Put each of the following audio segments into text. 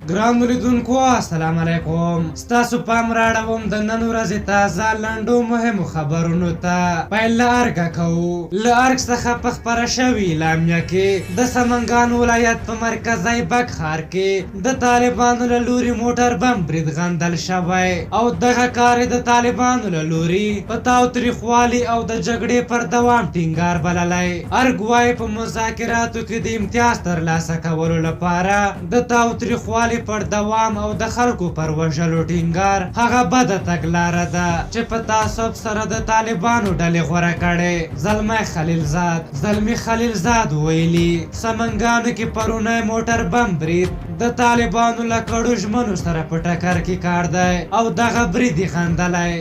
ګران لیدونکو السلام علیکم. ستاسو پام راړوم د نن ورځې تازه لنډو مهمو خبرونو ته. پیل له ارګه کوو. له ارګ څخه په خپره شوې اعلامیه کې د سمنګان ولایت په مرکزي بګ ښار کې د طالبانو له لوري موټر بم برید غندل شوی او دغه کار د طالبانو له لوري په تاوتریخوالي او د جګړې پر دوام ټینګار بللی. ارګ وایي په مذاکراتو کې د امتیاز ترلاسه کولو لپاره د تاوتریخوالي پر دوام او د خلکو پر وژلو ټینګار هغه بده تګلاره ده چې په تعصب سره د طالبانو ډلې غوره کړې. زلمی خلیلزاد ویلي سمنګانو کې پرونی موټر بم برید د طالبانو له کړو ژمنو سره په ټکر کې کار دی او دغه برید یې غندلی.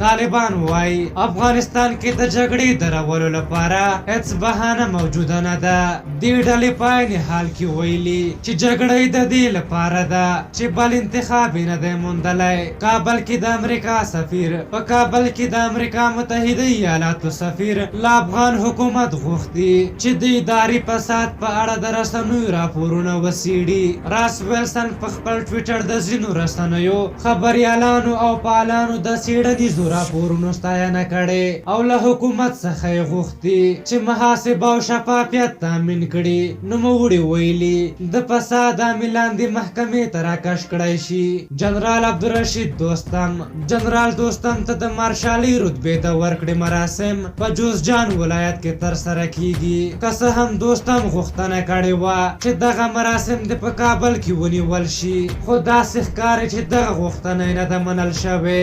طالبان وایي افغانستان کې د جګړې درولو لپاره هیڅ بهانه موجوده نه ده. دې ډلې په عین حال کې ویلي چې جګړه د دې لپاره ده چې بل انتخاب نه دی موندلی. کابل کې د امریکا سفیر په کابل کې د امریکا متحده ایالاتو سفیر له افغان حکومت غوښتي چې د اداري فساد په اړه د رسنیو راپورونه وڅېړي. راس ویلسن په خپل ټویټر د ځینو رسنیو خبریالانو او فعالانو د څېړنیزو راپورونو ستاینه کړې او له حکومت څخه یې غوښتي چې محاسبه او شفافیت تامین کړي. نوموړي ویلي د فساد عاملان د محکمې ته راکش کړی شي. جنرال عبدالرشید دوستم ته د مارشالۍ رتبې د ورکړې مراسم په جوزجان ولایت کې ترسره کیږي. که څه هم دوستم غوښتنه کړې وه چې دغه مراسم د په کابل کې ونیول شي، خو داسې ښکاري چې دغه غوښتنه نه ده منل شوې.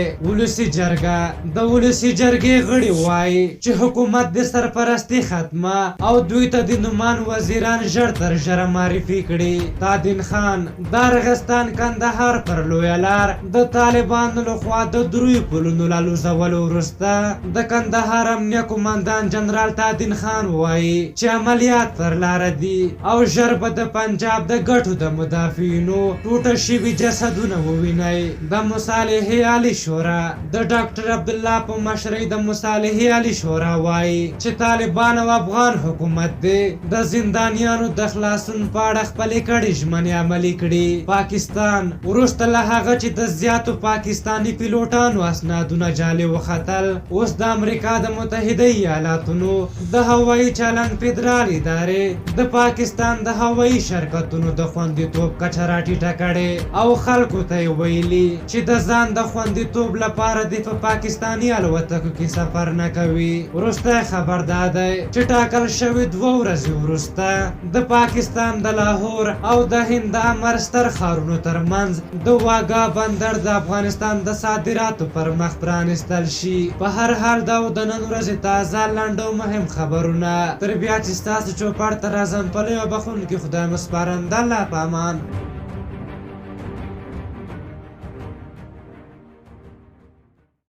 د ولسي جرګې غړي وایي چې حکومت د سرپرستي ختمه او دوی ته د نومان وزیران ژر تر ژره معرفي کړي. تادین خان د ارغستان کندهار پر لویه لار د طالبانو لخوا د دریو پلونو له لوزولو وروسته د کندهار امنیه قومندان جنرال تادین خان وایي چې عملیات پر لاره دي او ژر به د پنجاب د ګټو د مدافعینو ټوټه شوي جسدونه ووینئ. د مصالحې عالي شورا د ډاکټر عبدالله په مشرۍ د مصالحې عالي شورا وایي چې طالبان او افغان حکومت دې د زندانیانو د خلاصون په اړه خپلې کړې ژمنې عملي کړي. پاکستان وروسته له هغه چې د زیاتو پاکستاني پیلوټانو اسنادونه جعلي وختل، اوس د امریکا د متحده ایالاتونو د هوایي چلند فدرال ادارې د پاکستان د هوایي شرکتونو د خوندیتوب کچه راټیټه کړې او خلکو ته یې ویلي چې د ځان د خوندیتوب لپاره د په پاکستاني الوتکو کې سفر نه کوي. وروستی خبر دا دی چې ټاکل شوي 2 ورځې وروسته د پاکستان د لاهور او د هند د امر ستر ښارونو ترمنځ د واګا بندر د افغانستان د صادراتو پر مخ پرانستل شي. په هر حال دا د نن ورځې تازه لنډ او مهم خبرونه. تر بیا چې ستاسو چوپړ ته راځم په لویه بخښونکي خدای مو سپارم. د الله په امان.